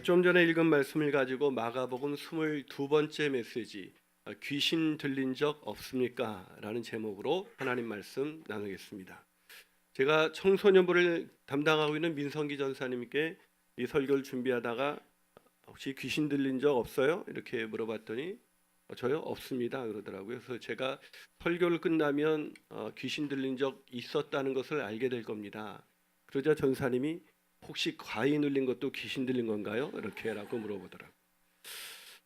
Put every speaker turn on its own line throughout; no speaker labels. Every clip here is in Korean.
좀 전에 읽은 말씀을 가지고 마가복음 22번째 메시지 귀신 들린 적 없습니까? 라는 제목으로 하나님 말씀 나누겠습니다. 제가 청소년부를 담당하고 있는 민성기 전사님께 이 설교를 준비하다가 혹시 귀신 들린 적 없어요? 이렇게 물어봤더니 저요? 없습니다 그러더라고요. 그래서 제가 설교를 끝나면 귀신 들린 적 있었다는 것을 알게 될 겁니다. 그러자 전사님이 혹시 과히 눌린 것도 귀신 들린 건가요? 이렇게라고 물어보더라고요.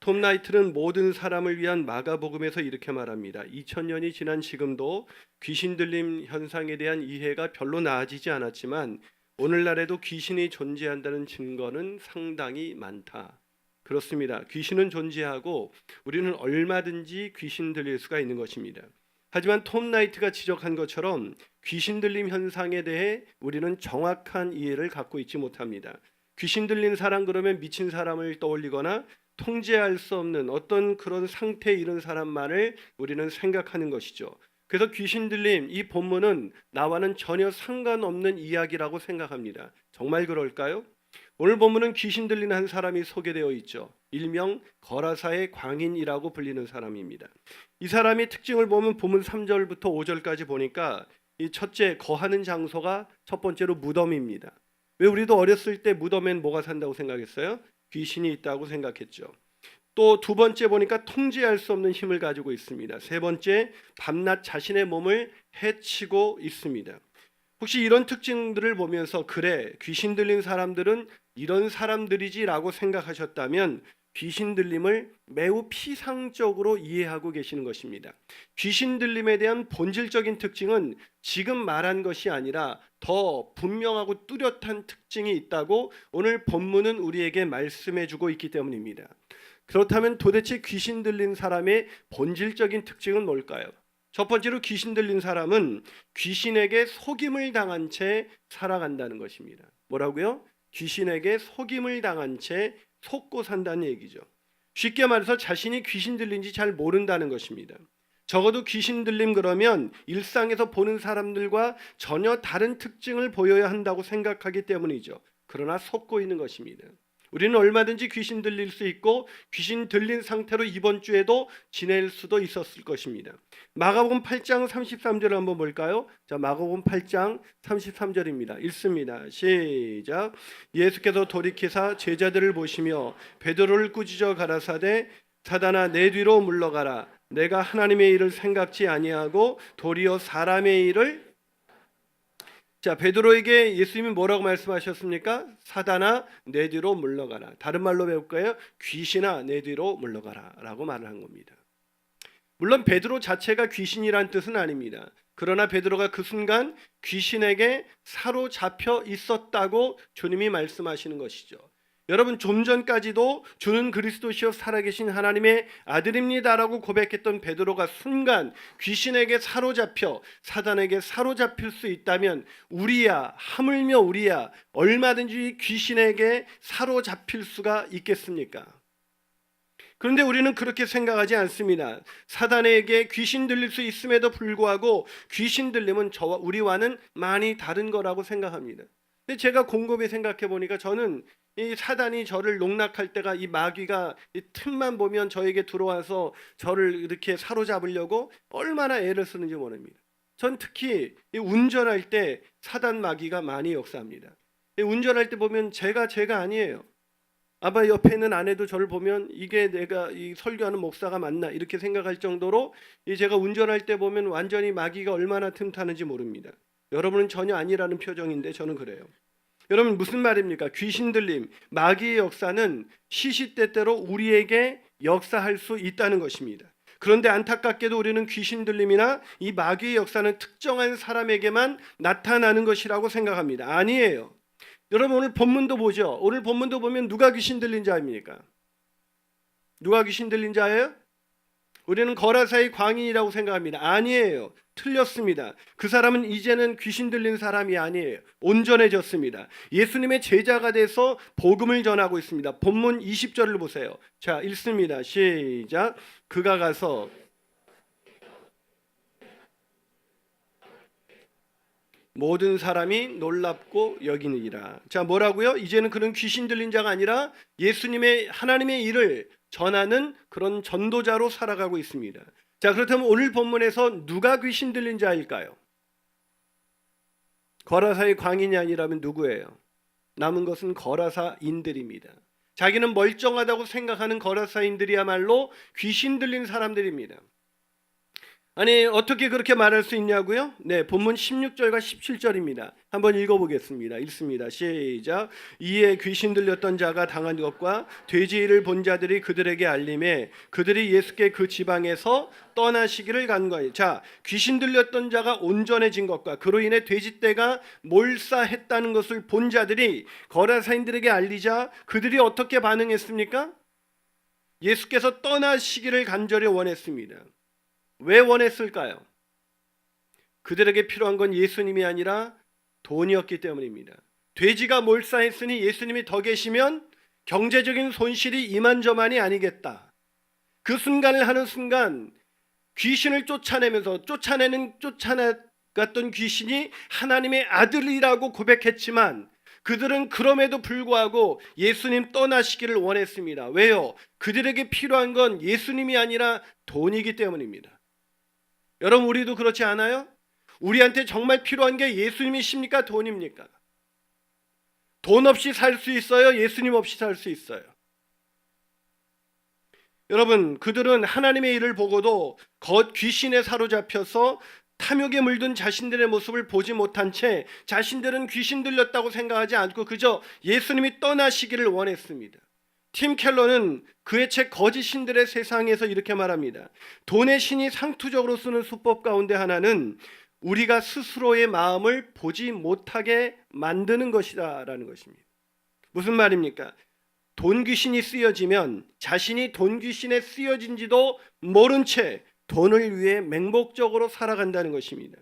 톰 나이트는 모든 사람을 위한 마가복음에서 이렇게 말합니다. 2000년이 지난 지금도 귀신 들림 현상에 대한 이해가 별로 나아지지 않았지만 오늘날에도 귀신이 존재한다는 증거는 상당히 많다. 그렇습니다. 귀신은 존재하고 우리는 얼마든지 귀신 들릴 수가 있는 것입니다. 하지만 톰 나이트가 지적한 것처럼 귀신 들림 현상에 대해 우리는 정확한 이해를 갖고 있지 못합니다. 귀신 들린 사람 그러면 미친 사람을 떠올리거나 통제할 수 없는 어떤 그런 상태에 이른 사람만을 우리는 생각하는 것이죠. 그래서 귀신 들림 이 본문은 나와는 전혀 상관없는 이야기라고 생각합니다. 정말 그럴까요? 오늘 본문은 귀신 들린 한 사람이 소개되어 있죠. 일명 거라사의 광인이라고 불리는 사람입니다. 이 사람의 특징을 보면 본문 3절부터 5절까지 보니까 이 첫째 거하는 장소가 첫 번째로 무덤입니다. 왜 우리도 어렸을 때 무덤엔 뭐가 산다고 생각했어요? 귀신이 있다고 생각했죠. 또 두 번째 보니까 통제할 수 없는 힘을 가지고 있습니다. 세 번째 밤낮 자신의 몸을 해치고 있습니다. 혹시 이런 특징들을 보면서 그래 귀신 들린 사람들은 이런 사람들이지라고 생각하셨다면 귀신 들림을 매우 피상적으로 이해하고 계시는 것입니다. 귀신 들림에 대한 본질적인 특징은 지금 말한 것이 아니라 더 분명하고 뚜렷한 특징이 있다고 오늘 본문은 우리에게 말씀해주고 있기 때문입니다. 그렇다면 도대체 귀신 들린 사람의 본질적인 특징은 뭘까요? 첫 번째로 귀신 들린 사람은 귀신에게 속임을 당한 채 살아간다는 것입니다. 뭐라고요? 귀신에게 속임을 당한 채 속고 산다는 얘기죠. 쉽게 말해서 자신이 귀신 들린지 잘 모른다는 것입니다. 적어도 귀신 들림 그러면 일상에서 보는 사람들과 전혀 다른 특징을 보여야 한다고 생각하기 때문이죠. 그러나 속고 있는 것입니다. 우리는 얼마든지 귀신 들릴 수 있고 귀신 들린 상태로 이번 주에도 지낼 수도 있었을 것입니다. 마가복음 8장 33절을 한번 볼까요? 자, 마가복음 8장 33절입니다. 읽습니다. 시작. 예수께서 돌이키사 제자들을 보시며 베드로를 꾸짖어 가라사대 사단아 내 뒤로 물러가라. 내가 하나님의 일을 생각지 아니하고 도리어 사람의 일을. 자, 베드로에게 예수님이 뭐라고 말씀하셨습니까? 사단아 내 뒤로 물러가라. 다른 말로 배울까요? 귀신아 내 뒤로 물러가라 라고 말을 한 겁니다. 물론 베드로 자체가 귀신이란 뜻은 아닙니다. 그러나 베드로가 그 순간 귀신에게 사로잡혀 있었다고 주님이 말씀하시는 것이죠. 여러분, 좀 전까지도 주는 그리스도시요 살아계신 하나님의 아들입니다라고 고백했던 베드로가 순간 귀신에게 사로잡혀 사단에게 사로잡힐 수 있다면 우리야, 하물며 우리야 얼마든지 귀신에게 사로잡힐 수가 있겠습니까? 그런데 우리는 그렇게 생각하지 않습니다. 사단에게 귀신 들릴 수 있음에도 불구하고 귀신 들림은 저와 우리와는 많이 다른 거라고 생각합니다. 근데 제가 곰곰이 생각해 보니까 저는 이 사단이 저를 농락할 때가 이 마귀가 이 틈만 보면 저에게 들어와서 저를 이렇게 사로잡으려고 얼마나 애를 쓰는지 모릅니다. 전 특히 이 운전할 때 사단 마귀가 많이 역사합니다. 이 운전할 때 보면 제가 아니에요. 아마 옆에 있는 아내도 저를 보면 이게 내가 이 설교하는 목사가 맞나 이렇게 생각할 정도로 이 제가 운전할 때 보면 완전히 마귀가 얼마나 틈타는지 모릅니다. 여러분은 전혀 아니라는 표정인데 저는 그래요. 여러분 무슨 말입니까? 귀신 들림, 마귀의 역사는 시시때때로 우리에게 역사할 수 있다는 것입니다. 그런데 안타깝게도 우리는 귀신 들림이나 이 마귀의 역사는 특정한 사람에게만 나타나는 것이라고 생각합니다. 아니에요. 여러분 오늘 본문도 보죠. 오늘 본문도 보면 누가 귀신 들린 자입니까? 누가 귀신 들린 자예요? 우리는 거라사의 광인이라고 생각합니다. 아니에요. 틀렸습니다. 그 사람은 이제는 귀신 들린 사람이 아니에요. 온전해졌습니다. 예수님의 제자가 돼서 복음을 전하고 있습니다. 본문 20절을 보세요. 자, 읽습니다. 시작. 그가 가서 모든 사람이 놀랍고 여기느니라. 자, 뭐라고요? 이제는 그런 귀신 들린 자가 아니라 예수님의 하나님의 일을 전하는 그런 전도자로 살아가고 있습니다. 자, 그렇다면 오늘 본문에서 누가 귀신 들린 자일까요? 거라사의 광인이 아니라면 누구예요? 남은 것은 거라사인들입니다. 자기는 멀쩡하다고 생각하는 거라사인들이야말로 귀신 들린 사람들입니다. 아니, 어떻게 그렇게 말할 수 있냐고요? 네, 본문 16절과 17절입니다. 한번 읽어보겠습니다. 읽습니다. 시작. 이에 귀신 들렸던 자가 당한 것과 돼지일을 본 자들이 그들에게 알림해 그들이 예수께 그 지방에서 떠나시기를 간거예요. 자, 귀신 들렸던 자가 온전해진 것과 그로 인해 돼지떼가 몰사했다는 것을 본 자들이 거라사인들에게 알리자 그들이 어떻게 반응했습니까? 예수께서 떠나시기를 간절히 원했습니다. 왜 원했을까요? 그들에게 필요한 건 예수님이 아니라 돈이었기 때문입니다. 돼지가 몰사했으니 예수님이 더 계시면 경제적인 손실이 이만저만이 아니겠다. 그 순간을 하는 순간 귀신을 쫓아나갔던 귀신이 하나님의 아들이라고 고백했지만 그들은 그럼에도 불구하고 예수님 떠나시기를 원했습니다. 왜요? 그들에게 필요한 건 예수님이 아니라 돈이기 때문입니다. 여러분, 우리도 그렇지 않아요? 우리한테 정말 필요한 게 예수님이십니까? 돈입니까? 돈 없이 살 수 있어요? 예수님 없이 살 수 있어요? 여러분, 그들은 하나님의 일을 보고도 귀신에 사로잡혀서 탐욕에 물든 자신들의 모습을 보지 못한 채 자신들은 귀신 들렸다고 생각하지 않고 그저 예수님이 떠나시기를 원했습니다. 팀 켈러는 그의 책 거짓 신들의 세상에서 이렇게 말합니다. 돈의 신이 상투적으로 쓰는 수법 가운데 하나는 우리가 스스로의 마음을 보지 못하게 만드는 것이다 라는 것입니다. 무슨 말입니까? 돈 귀신이 쓰여지면 자신이 돈 귀신에 쓰여진지도 모른 채 돈을 위해 맹목적으로 살아간다는 것입니다.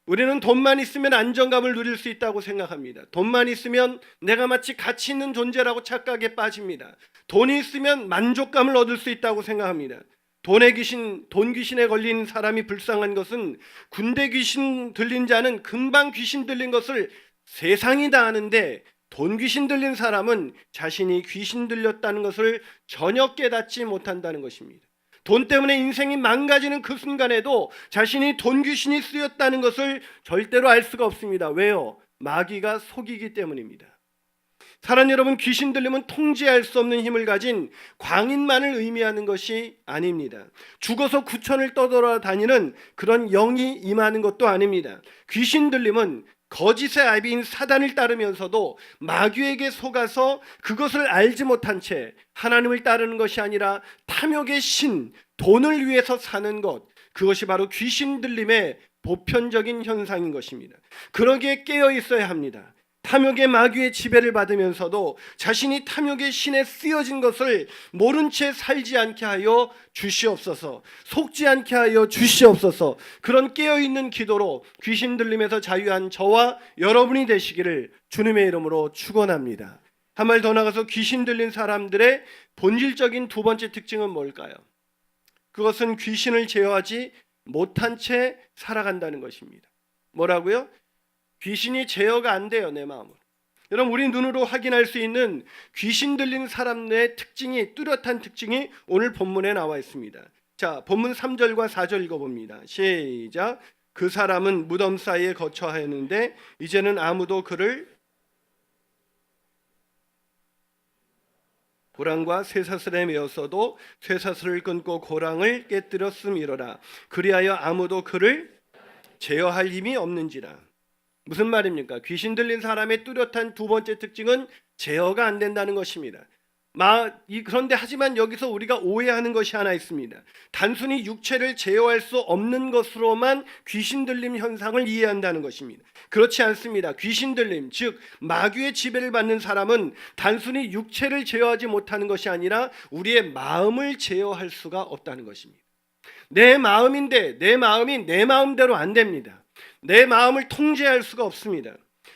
우리는 돈만 있으면 안정감을 누릴 수 있다고 생각합니다. 돈만 있으면 내가 마치 가치 있는 존재라고 착각에 빠집니다. 돈이 있으면 만족감을 얻을 수 있다고 생각합니다. 돈 귀신에 걸린 사람이 불쌍한 것은 군대 귀신 들린 자는 금방 귀신 들린 것을 세상이 다 아는데 돈 귀신 들린 사람은 자신이 귀신 들렸다는 것을 전혀 깨닫지 못한다는 것입니다. 돈 때문에 인생이 망가지는 그 순간에도 자신이 돈 귀신이 쓰였다는 것을 절대로 알 수가 없습니다. 왜요? 마귀가 속이기 때문입니다. 사랑 여러분, 귀신 들리면 통제할 수 없는 힘을 가진 광인만을 의미하는 것이 아닙니다. 죽어서 구천을 떠돌아다니는 그런 영이 임하는 것도 아닙니다. 귀신 들림은 거짓의 아비인 사단을 따르면서도 마귀에게 속아서 그것을 알지 못한 채 하나님을 따르는 것이 아니라 탐욕의 신, 돈을 위해서 사는 것, 그것이 바로 귀신 들림의 보편적인 현상인 것입니다. 그러기에 깨어 있어야 합니다. 탐욕의 마귀의 지배를 받으면서도 자신이 탐욕의 신에 쓰여진 것을 모른 채 살지 않게 하여 주시옵소서. 속지 않게 하여 주시옵소서. 그런 깨어있는 기도로 귀신 들림에서 자유한 저와 여러분이 되시기를 주님의 이름으로 축원합니다. 한 말 더 나가서 귀신 들린 사람들의 본질적인 두 번째 특징은 뭘까요? 그것은 귀신을 제어하지 못한 채 살아간다는 것입니다. 뭐라고요? 귀신이 제어가 안 돼요, 내 마음을. 여러분, 우리 눈으로 확인할 수 있는 귀신 들린 사람의 특징이, 뚜렷한 특징이 오늘 본문에 나와 있습니다. 자, 본문 3절과 4절 읽어봅니다. 시작. 그 사람은 무덤 사이에 거처하였는데 이제는 아무도 그를 고랑과 쇠사슬에 메었어도 쇠사슬을 끊고 고랑을 깨뜨렸음이로라. 그리하여 아무도 그를 제어할 힘이 없는지라. 무슨 말입니까? 귀신 들린 사람의 뚜렷한 두 번째 특징은 제어가 안 된다는 것입니다. 그런데 하지만 여기서 우리가 오해하는 것이 하나 있습니다. 단순히 육체를 제어할 수 없는 것으로만 귀신 들림 현상을 이해한다는 것입니다. 그렇지 않습니다. 귀신 들림, 즉 마귀의 지배를 받는 사람은 단순히 육체를 제어하지 못하는 것이 아니라 우리의 마음을 제어할 수가 없다는 것입니다. 내 마음인데 내 마음이 내 마음대로 안 됩니다. 내 마음을 통제할 수가 없습니다.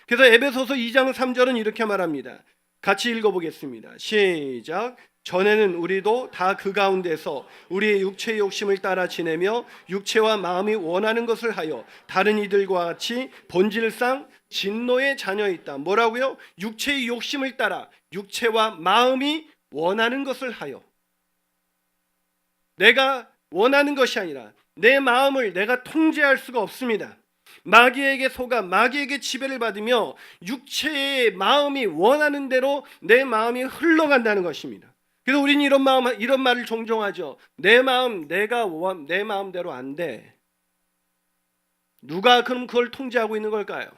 그래서 에베소서 2장 3절은 이렇게 말합니다. 같이 읽어보겠습니다. 시작. 전에는 우리도 다 그 가운데서 우리의 육체의 욕심을 따라 지내며 육체와 마음이 원하는 것을 하여 다른 이들과 같이 본질상 진노의 자녀였다. 뭐라고요? 육체의 욕심을 따라 육체와 마음이 원하는 것을 하여, 내가 원하는 것이 아니라 내 마음을 내가 통제할 수가 없습니다. 마귀에게 속아 마귀에게 지배를 받으며 육체의 마음이 원하는 대로 내 마음이 흘러간다는 것입니다. 그래서 우리는 이런 말을 종종 하죠. 내 마음 내 마음대로 안 돼. 누가 그럼 그걸 통제하고 있는 걸까요?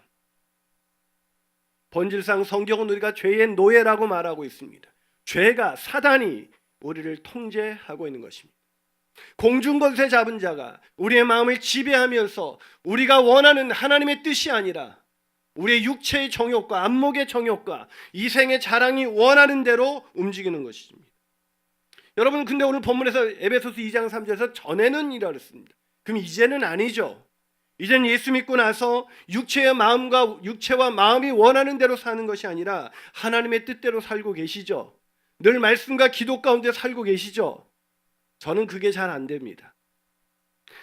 본질상 성경은 우리가 죄의 노예라고 말하고 있습니다. 죄가, 사단이 우리를 통제하고 있는 것입니다. 공중권세 잡은 자가 우리의 마음을 지배하면서 우리가 원하는 하나님의 뜻이 아니라 우리의 육체의 정욕과 안목의 정욕과 이생의 자랑이 원하는 대로 움직이는 것입니다. 여러분, 근데 오늘 본문에서 에베소서 2장 3절에서 전에는 이라 그랬습니다. 그럼 이제는 아니죠. 이제는 예수 믿고 나서 육체와 마음이 원하는 대로 사는 것이 아니라 하나님의 뜻대로 살고 계시죠. 늘 말씀과 기도 가운데 살고 계시죠. 저는 그게 잘 안 됩니다.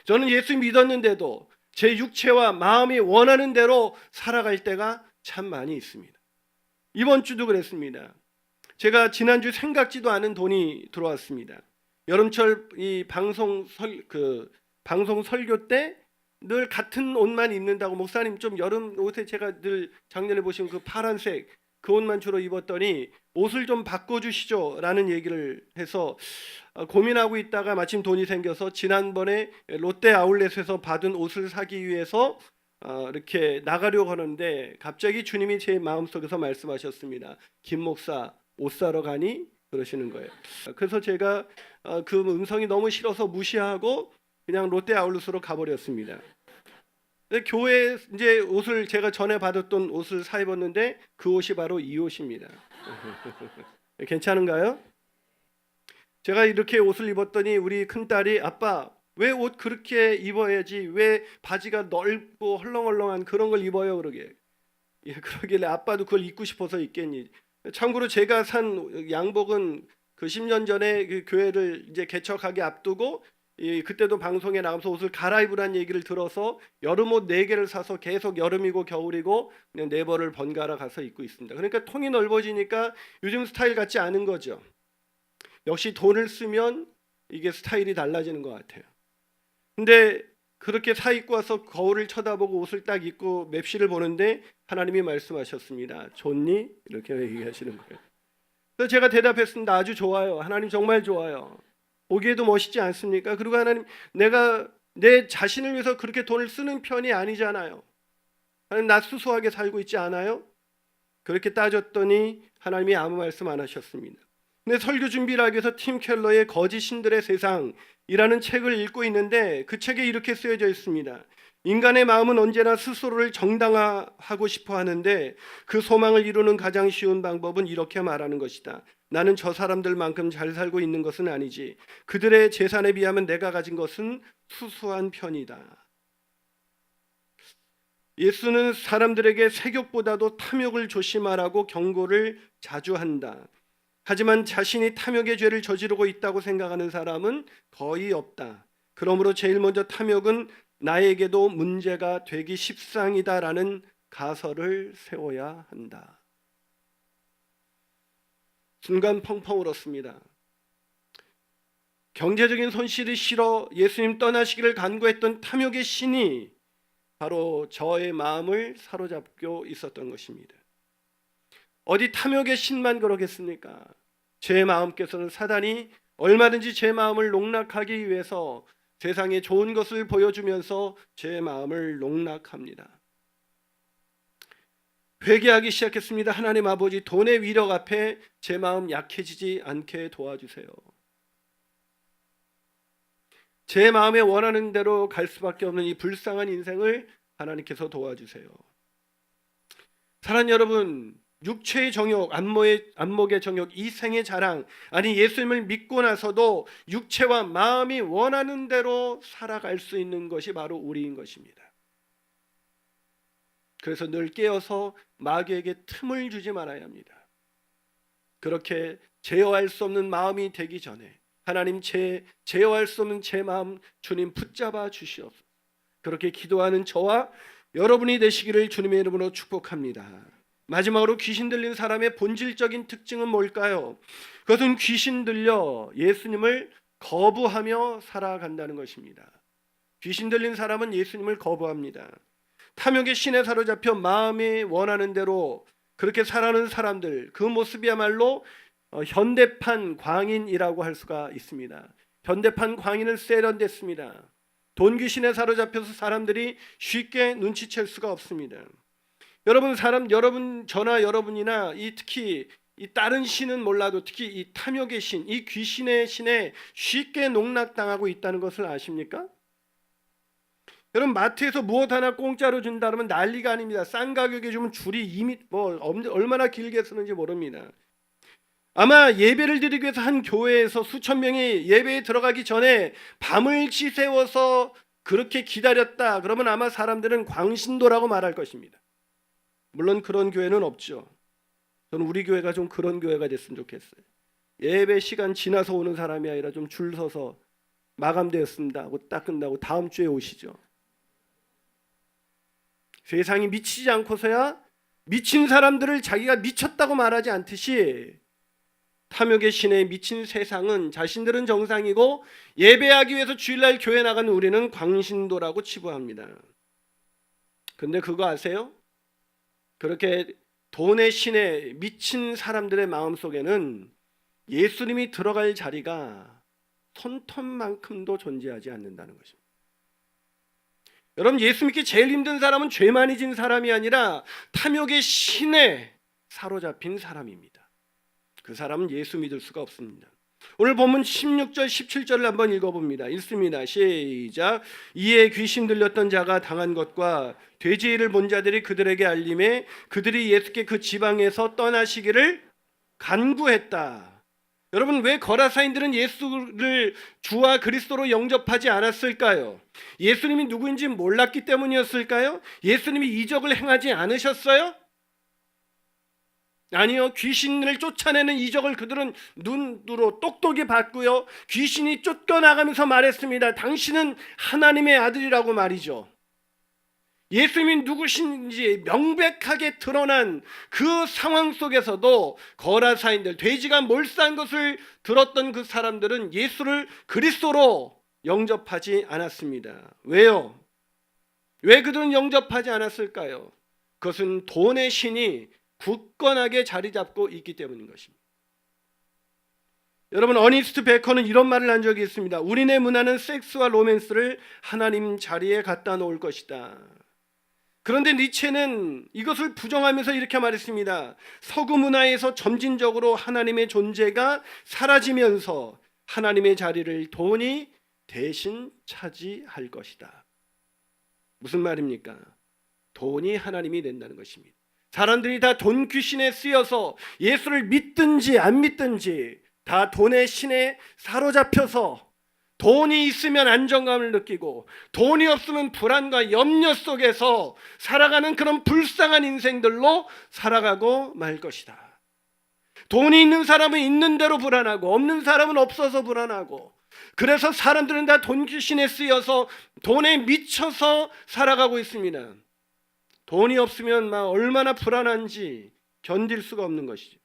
저는 예수 믿었는데도 제 육체와 마음이 원하는 대로 살아갈 때가 참 많이 있습니다. 이번 주도 그랬습니다. 제가 지난주 생각지도 않은 돈이 들어왔습니다. 여름철 이 방송 설교 때 늘 같은 옷만 입는다고, 목사님 좀 여름 옷에, 제가 늘 작년에 보신 그 파란색 그 옷만 주로 입었더니 옷을 좀 바꿔주시죠 라는 얘기를 해서 고민하고 있다가 마침 돈이 생겨서 지난번에 롯데 아울렛에서 받은 옷을 사기 위해서 이렇게 나가려고 하는데 갑자기 주님이 제 마음속에서 말씀하셨습니다. 김 목사, 옷 사러 가니? 그러시는 거예요. 그래서 제가 그 음성이 너무 싫어서 무시하고 그냥 롯데 아울렛으로 가버렸습니다. 교회 이제 옷을, 제가 전에 받았던 옷을 사 입었는데 그 옷이 바로 이 옷입니다. 괜찮은가요? 제가 이렇게 옷을 입었더니 우리 큰딸이, 아빠 왜 옷 그렇게 입어야지, 왜 바지가 넓고 헐렁헐렁한 그런 걸 입어요? 그러길래 아빠도 그걸 입고 싶어서 입겠니? 참고로 제가 산 양복은 그 10년 전에 그 교회를 이제 개척하기 앞두고 그때도 방송에 나가면서 옷을 갈아입으라는 얘기를 들어서 여름옷 4개를 사서 계속 여름이고 겨울이고 그냥 4벌을 번갈아 가서 입고 있습니다. 그러니까 통이 넓어지니까 요즘 스타일 같지 않은 거죠. 역시 돈을 쓰면 이게 스타일이 달라지는 것 같아요. 근데 그렇게 사 입고 와서 거울을 쳐다보고 옷을 딱 입고 맵시를 보는데 하나님이 말씀하셨습니다. 좋니? 이렇게 얘기하시는 거예요. 그래서 제가 대답했습니다. 아주 좋아요. 하나님 정말 좋아요. 보기에도 멋있지 않습니까? 그리고 하나님, 내가 내 자신을 위해서 그렇게 돈을 쓰는 편이 아니잖아요. 하나님, 나 수수하게 살고 있지 않아요? 그렇게 따졌더니 하나님이 아무 말씀 안 하셨습니다. 근데 설교 준비를 하기 위해서 팀 켈러의 거짓 신들의 세상이라는 책을 읽고 있는데 그 책에 이렇게 쓰여져 있습니다. 인간의 마음은 언제나 스스로를 정당화하고 싶어 하는데 그 소망을 이루는 가장 쉬운 방법은 이렇게 말하는 것이다. 나는 저 사람들만큼 잘 살고 있는 것은 아니지. 그들의 재산에 비하면 내가 가진 것은 수수한 편이다. 예수는 사람들에게 세욕보다도 탐욕을 조심하라고 경고를 자주 한다. 하지만 자신이 탐욕의 죄를 저지르고 있다고 생각하는 사람은 거의 없다. 그러므로 제일 먼저 탐욕은 나에게도 문제가 되기 십상이다라는 가설을 세워야 한다. 순간 펑펑 울었습니다. 경제적인 손실이 싫어 예수님 떠나시기를 간구했던 탐욕의 신이 바로 저의 마음을 사로잡고 있었던 것입니다. 어디 탐욕의 신만 그러겠습니까? 제 마음께서는 사단이 얼마든지 제 마음을 농락하기 위해서 세상에 좋은 것을 보여주면서 제 마음을 농락합니다. 회개하기 시작했습니다. 하나님 아버지, 돈의 위력 앞에 제 마음 약해지지 않게 도와주세요. 제 마음에 원하는 대로 갈 수밖에 없는 이 불쌍한 인생을 하나님께서 도와주세요. 사랑하는 여러분, 육체의 정욕, 안목의 정욕, 이생의 자랑, 아니 예수님을 믿고 나서도 육체와 마음이 원하는 대로 살아갈 수 있는 것이 바로 우리인 것입니다. 그래서 늘 깨어서 마귀에게 틈을 주지 말아야 합니다. 그렇게 제어할 수 없는 마음이 되기 전에 하나님 제어할 수 없는 제 마음 주님 붙잡아 주시옵소서. 그렇게 기도하는 저와 여러분이 되시기를 주님의 이름으로 축복합니다. 마지막으로 귀신 들린 사람의 본질적인 특징은 뭘까요? 그것은 귀신 들려 예수님을 거부하며 살아간다는 것입니다. 귀신 들린 사람은 예수님을 거부합니다. 탐욕의 신에 사로잡혀 마음이 원하는 대로 그렇게 살아가는 사람들, 그 모습이야말로 현대판 광인이라고 할 수가 있습니다. 현대판 광인은 세련됐습니다. 돈 귀신에 사로잡혀서 사람들이 쉽게 눈치챌 수가 없습니다. 여러분 저나 여러분이나 특히 이 다른 신은 몰라도 특히 이 탐욕의 신, 이 귀신의 신에 쉽게 농락당하고 있다는 것을 아십니까? 여러분 마트에서 무엇 하나 공짜로 준다 그러면 난리가 아닙니다. 싼 가격에 주면 줄이 이미 얼마나 길게 서는지 모릅니다. 아마 예배를 드리기 위해서 한 교회에서 수천 명이 예배에 들어가기 전에 밤을 지새워서 그렇게 기다렸다 그러면 아마 사람들은 광신도라고 말할 것입니다. 물론 그런 교회는 없죠. 저는 우리 교회가 좀 그런 교회가 됐으면 좋겠어요. 예배 시간 지나서 오는 사람이 아니라 좀 줄 서서 마감되었습니다 하고 딱 끝나고 다음 주에 오시죠. 세상이 미치지 않고서야 미친 사람들을 자기가 미쳤다고 말하지 않듯이 탐욕의 신에 미친 세상은 자신들은 정상이고 예배하기 위해서 주일날 교회 나가는 우리는 광신도라고 치부합니다. 근데 그거 아세요? 그렇게 돈의 신에 미친 사람들의 마음속에는 예수님이 들어갈 자리가 손톱만큼도 존재하지 않는다는 것입니다. 여러분 예수 믿기 제일 힘든 사람은 죄 많이 진 사람이 아니라 탐욕의 신에 사로잡힌 사람입니다. 그 사람은 예수 믿을 수가 없습니다. 오늘 본문 16절 17절을 한번 읽어봅니다. 읽습니다. 시작. 이에 귀신 들렸던 자가 당한 것과 돼지를 본 자들이 그들에게 알림해 그들이 예수께 그 지방에서 떠나시기를 간구했다. 여러분 왜 거라사인들은 예수를 주와 그리스도로 영접하지 않았을까요? 예수님이 누구인지 몰랐기 때문이었을까요? 예수님이 이적을 행하지 않으셨어요? 아니요. 귀신을 쫓아내는 이적을 그들은 눈으로 똑똑히 봤고요. 귀신이 쫓겨나가면서 말했습니다. 당신은 하나님의 아들이라고 말이죠. 예수님이 누구신지 명백하게 드러난 그 상황 속에서도 거라사인들, 돼지가 몰수한 것을 들었던 그 사람들은 예수를 그리스도로 영접하지 않았습니다. 왜요? 왜 그들은 영접하지 않았을까요? 그것은 돈의 신이 굳건하게 자리 잡고 있기 때문인 것입니다. 여러분 어니스트 베커는 이런 말을 한 적이 있습니다. 우리네 문화는 섹스와 로맨스를 하나님 자리에 갖다 놓을 것이다. 그런데 니체는 이것을 부정하면서 이렇게 말했습니다. 서구 문화에서 점진적으로 하나님의 존재가 사라지면서 하나님의 자리를 돈이 대신 차지할 것이다. 무슨 말입니까? 돈이 하나님이 된다는 것입니다. 사람들이 다 돈 귀신에 쓰여서 예수를 믿든지 안 믿든지 다 돈의 신에 사로잡혀서 돈이 있으면 안정감을 느끼고 돈이 없으면 불안과 염려 속에서 살아가는 그런 불쌍한 인생들로 살아가고 말 것이다. 돈이 있는 사람은 있는 대로 불안하고 없는 사람은 없어서 불안하고 그래서 사람들은 다 돈 귀신에 쓰여서 돈에 미쳐서 살아가고 있습니다. 돈이 없으면 막 얼마나 불안한지 견딜 수가 없는 것이죠.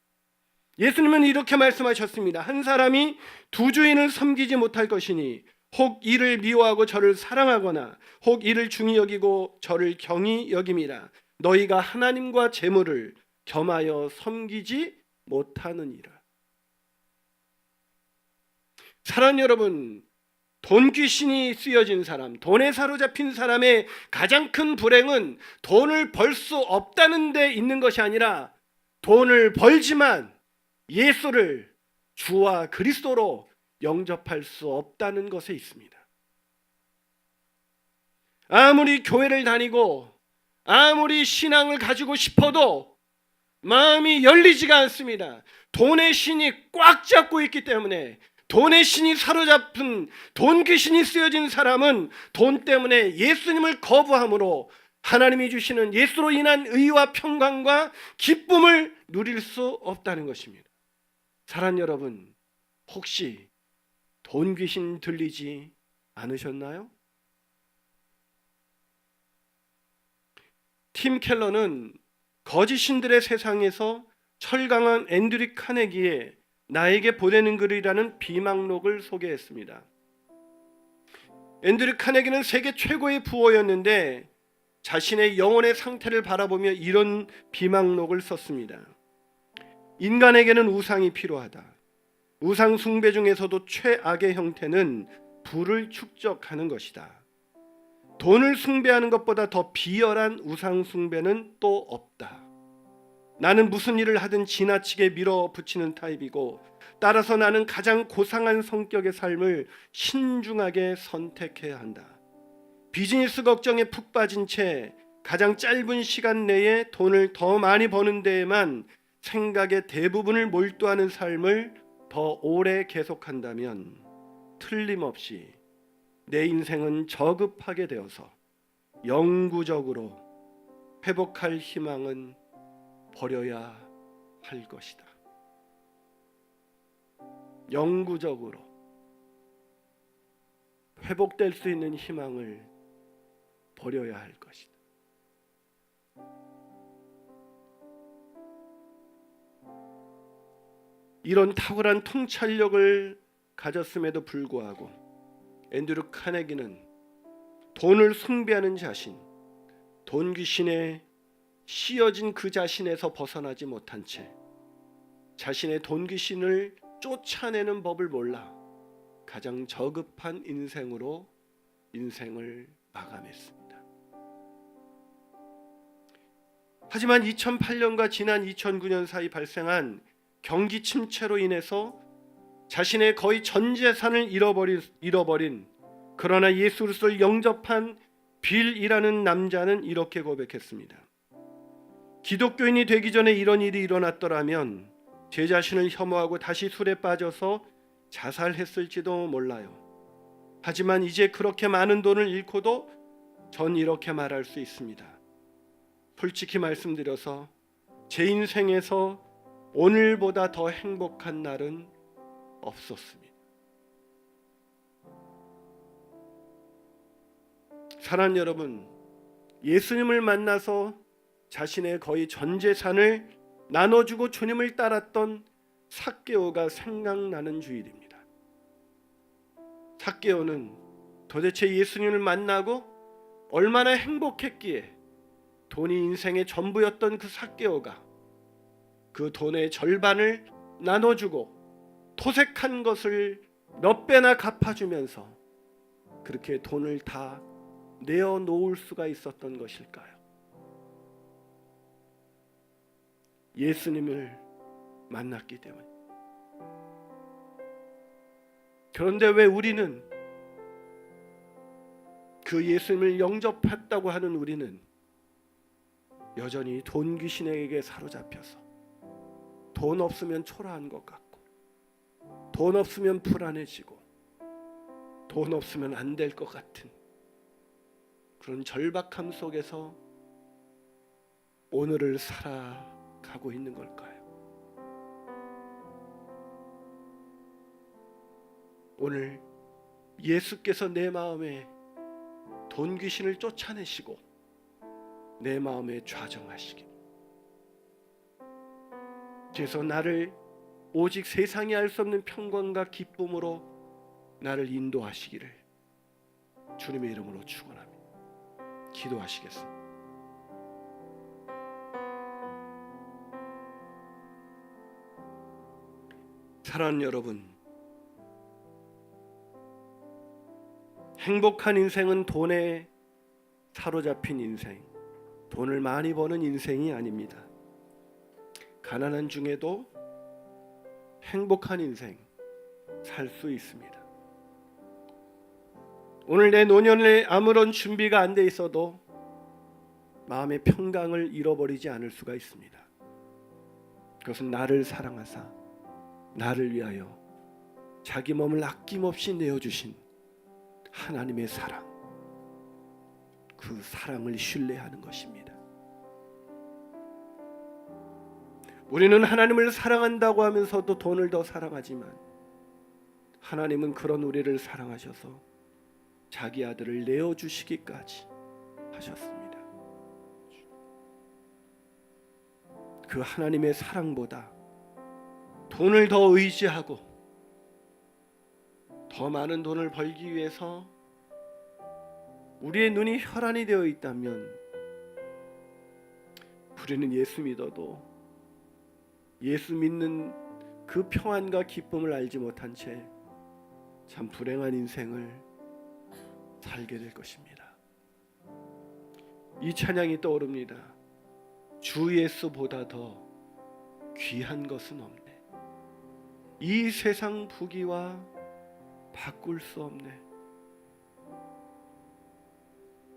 예수님은 이렇게 말씀하셨습니다. 한 사람이 두 주인을 섬기지 못할 것이니 혹 이를 미워하고 저를 사랑하거나 혹 이를 중히 여기고 저를 경히 여김이라. 너희가 하나님과 재물을 겸하여 섬기지 못하느니라. 사랑하는 여러분, 돈 귀신이 쓰여진 사람, 돈에 사로잡힌 사람의 가장 큰 불행은 돈을 벌 수 없다는 데 있는 것이 아니라 돈을 벌지만 예수를 주와 그리스도로 영접할 수 없다는 것에 있습니다. 아무리 교회를 다니고 아무리 신앙을 가지고 싶어도 마음이 열리지가 않습니다. 돈의 신이 꽉 잡고 있기 때문에 돈의 신이 사로잡힌 돈 귀신이 쓰여진 사람은 돈 때문에 예수님을 거부함으로 하나님이 주시는 예수로 인한 의와 평강과 기쁨을 누릴 수 없다는 것입니다. 사랑 여러분, 혹시 돈 귀신 들리지 않으셨나요? 팀 켈러는 거짓 신들의 세상에서 철강한 앤드류 카네기의 나에게 보내는 글이라는 비망록을 소개했습니다. 앤드류 카네기는 세계 최고의 부호였는데 자신의 영혼의 상태를 바라보며 이런 비망록을 썼습니다. 인간에게는 우상이 필요하다. 우상 숭배 중에서도 최악의 형태는 부를 축적하는 것이다. 돈을 숭배하는 것보다 더 비열한 우상 숭배는 또 없다. 나는 무슨 일을 하든 지나치게 밀어붙이는 타입이고 따라서 나는 가장 고상한 성격의 삶을 신중하게 선택해야 한다. 비즈니스 걱정에 푹 빠진 채 가장 짧은 시간 내에 돈을 더 많이 버는 데에만 생각의 대부분을 몰두하는 삶을 더 오래 계속한다면 틀림없이 내 인생은 저급하게 되어서 영구적으로 회복할 희망은 버려야 할 것이다. 영구적으로 회복될 수 있는 희망을 버려야 할 것이다. 이런 탁월한 통찰력을 가졌음에도 불구하고 앤드류 카네기는 돈을 숭배하는 자신, 돈 귀신에 씌어진 그 자신에서 벗어나지 못한 채 자신의 돈 귀신을 쫓아내는 법을 몰라 가장 저급한 인생으로 인생을 마감했습니다. 하지만 2008년과 지난 2009년 사이 발생한 경기 침체로 인해서 자신의 거의 전 재산을 잃어버린 그러나 예수 그리스도를 영접한 빌이라는 남자는 이렇게 고백했습니다. 기독교인이 되기 전에 이런 일이 일어났더라면 제 자신을 혐오하고 다시 술에 빠져서 자살했을지도 몰라요. 하지만 이제 그렇게 많은 돈을 잃고도 전 이렇게 말할 수 있습니다. 솔직히 말씀드려서 제 인생에서 오늘보다 더 행복한 날은 없었습니다. 사랑하는 여러분, 예수님을 만나서 자신의 거의 전 재산을 나눠주고 주님을 따랐던 삭개오가 생각나는 주일입니다. 삭개오는 도대체 예수님을 만나고 얼마나 행복했기에 돈이 인생의 전부였던 그 삭개오가 그 돈의 절반을 나눠주고 토색한 것을 몇 배나 갚아주면서 그렇게 돈을 다 내어놓을 수가 있었던 것일까요? 예수님을 만났기 때문에. 그런데 왜 우리는 그 예수님을 영접했다고 하는 우리는 여전히 돈 귀신에게 사로잡혀서 돈 없으면 초라한 것 같고 돈 없으면 불안해지고 돈 없으면 안 될 것 같은 그런 절박함 속에서 오늘을 살아가고 있는 걸까요? 오늘 예수께서 내 마음에 돈 귀신을 쫓아내시고 내 마음에 좌정하시길, 그래서 나를 오직 세상이 알 수 없는 평강과 기쁨으로 나를 인도하시기를 주님의 이름으로 축원합니다. 기도하시겠습니다. 사랑하는 여러분, 행복한 인생은 돈에 사로잡힌 인생, 돈을 많이 버는 인생이 아닙니다. 가난한 중에도 행복한 인생 살 수 있습니다. 오늘 내 노년에 아무런 준비가 안 돼 있어도 마음의 평강을 잃어버리지 않을 수가 있습니다. 그것은 나를 사랑하사 나를 위하여 자기 몸을 아낌없이 내어주신 하나님의 사랑, 그 사랑을 신뢰하는 것입니다. 우리는 하나님을 사랑한다고 하면서도 돈을 더 사랑하지만 하나님은 그런 우리를 사랑하셔서 자기 아들을 내어주시기까지 하셨습니다. 그 하나님의 사랑보다 돈을 더 의지하고 더 많은 돈을 벌기 위해서 우리의 눈이 혈안이 되어 있다면 우리는 예수 믿어도 예수 믿는 그 평안과 기쁨을 알지 못한 채 참 불행한 인생을 살게 될 것입니다. 이 찬양이 떠오릅니다. 주 예수보다 더 귀한 것은 없네. 이 세상 부귀와 바꿀 수 없네.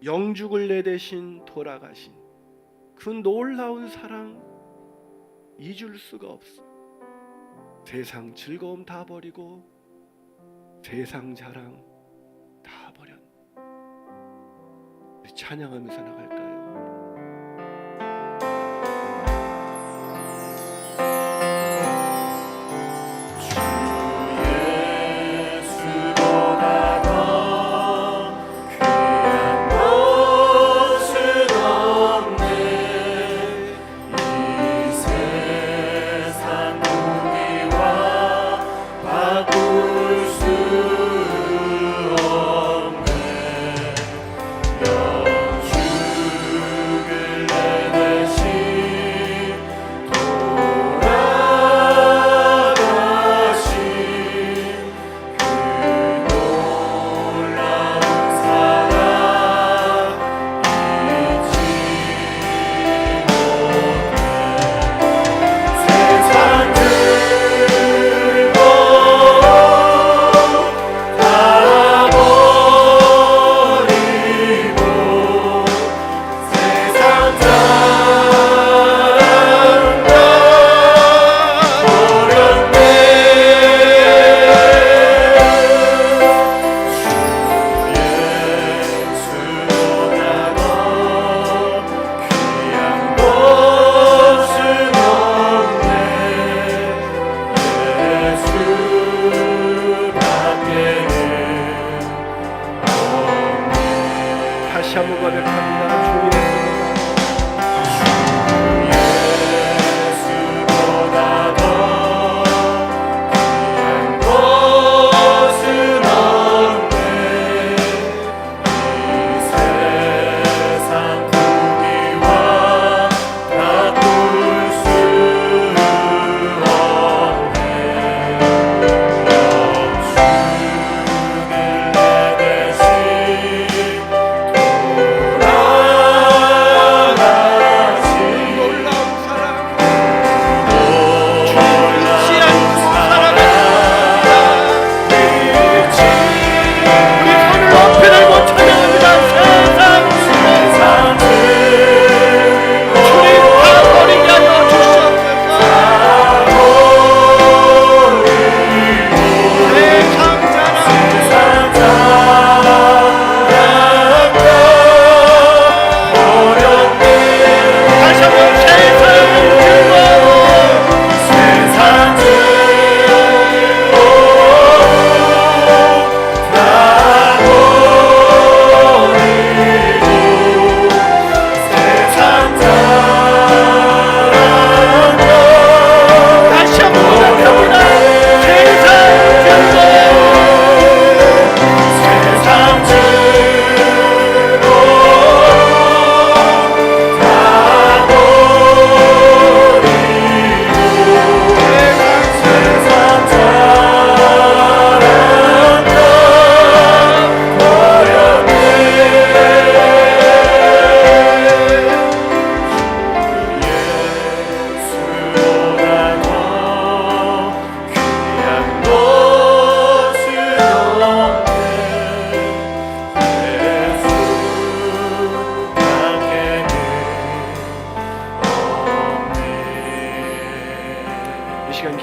영죽을 내 대신 돌아가신 그 놀라운 사랑 잊을 수가 없어. 세상 즐거움 다 버리고 세상 자랑 다 버렸네. 우리 찬양하면서 나갈까요? 다시 한번 고백합니다. 주 예수보다 더 귀한 것은 없네. 이 세상 부귀와 바꿀 수 없네. 영주길 내 대신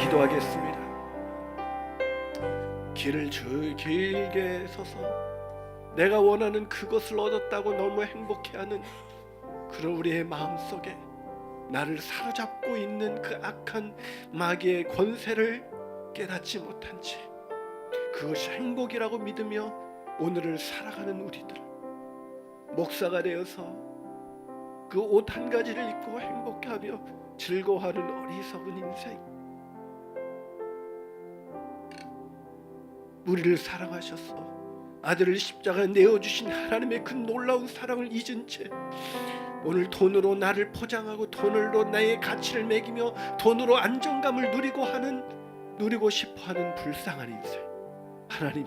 기도하겠습니다. 길을 길게 서서 내가 원하는 그것을 얻었다고 너무 행복해하는 그런 우리의 마음속에 나를 사로잡고 있는 그 악한 마귀의 권세를 깨닫지 못한 채 그것이 행복이라고 믿으며 오늘을 살아가는 우리들, 목사가 되어서 그 옷 한 가지를 입고 행복해하며 즐거워하는 어리석은 인생, 우리를 사랑하셔서 아들을 십자가에 내어주신 하나님의 그 놀라운 사랑을 잊은 채 오늘 돈으로 나를 포장하고 돈으로 나의 가치를 매기며 돈으로 안정감을 누리고 싶어하는 불쌍한 인생. 하나님,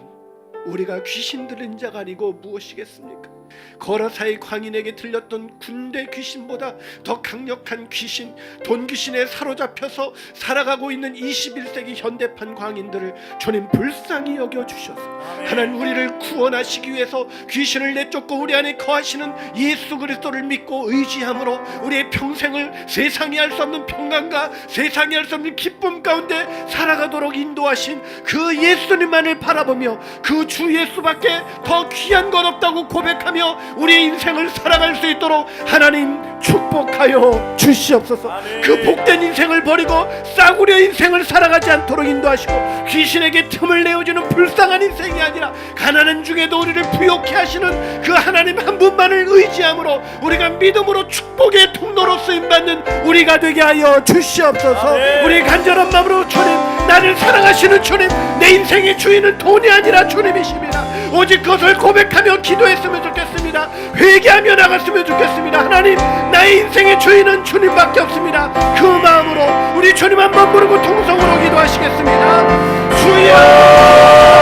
우리가 귀신 들린 자가 아니고 무엇이겠습니까? 거라사의 광인에게 들렸던 군대 귀신보다 더 강력한 귀신, 돈 귀신에 사로잡혀서 살아가고 있는 21세기 현대판 광인들을 주님 불쌍히 여겨주셔서 하나님 우리를 구원하시기 위해서 귀신을 내쫓고 우리 안에 거하시는 예수 그리스도를 믿고 의지함으로 우리의 평생을 세상이 할 수 없는 평강과 세상이 할 수 없는 기쁨 가운데 살아가도록 인도하신 그 예수님만을 바라보며 그 주 예수밖에 더 귀한 것 없다고 고백하며 우리의 인생을 살아갈 수 있도록 하나님 축복하여 주시옵소서. 그 복된 인생을 버리고 싸구려 인생을 살아가지 않도록 인도하시고 귀신에게 틈을 내어주는 불쌍한 인생이 아니라 가난한 중에도 우리를 부욕케 하시는 그 하나님 한 분만을 의지함으로 우리가 믿음으로 축복의 통로로 쓰임받는 우리가 되게 하여 주시옵소서. 우리 간절한 마음으로 주님, 나를 사랑하시는 주님, 내 인생의 주인은 돈이 아니라 주님이십니다. 오직 그것을 고백하며 기도했으면 좋겠습니다. 회개하며 나갔으면 좋겠습니다. 하나님, 나의 인생의 주인은 주님밖에 없습니다. 그 마음으로 우리 주님 한번 부르고 통성으로 기도하시겠습니다. 주여,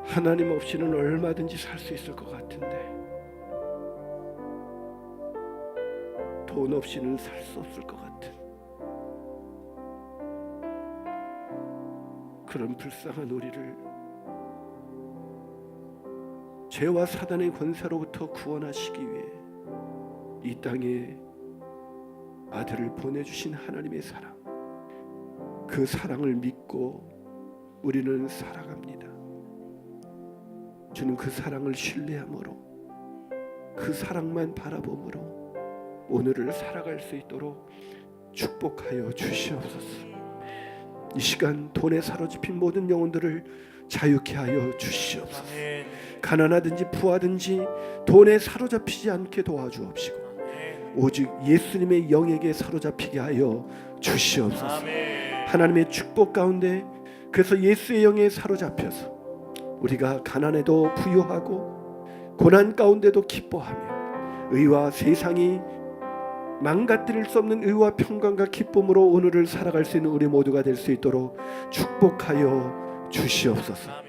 하나님 없이는 얼마든지 살 수 있을 것 같은데 돈 없이는 살 수 없을 것 같은 그런 불쌍한 우리를 죄와 사단의 권세로부터 구원하시기 위해 이 땅에 아들을 보내주신 하나님의 사랑, 그 사랑을 믿고 우리는 살아갑니다. 주님, 그 사랑을 신뢰함으로 그 사랑만 바라봄으로 오늘을 살아갈 수 있도록 축복하여 주시옵소서. 이 시간 돈에 사로잡힌 모든 영혼들을 자유케 하여 주시옵소서. 가난하든지 부하든지 돈에 사로잡히지 않게 도와주옵시고 오직 예수님의 영에게 사로잡히게 하여 주시옵소서. 하나님의 축복 가운데 그래서 예수의 영에 사로잡혀서 우리가 가난에도 부유하고 고난 가운데도 기뻐하며 의와 세상이 망가뜨릴 수 없는 의와 평강과 기쁨으로 오늘을 살아갈 수 있는 우리 모두가 될 수 있도록 축복하여 주시옵소서.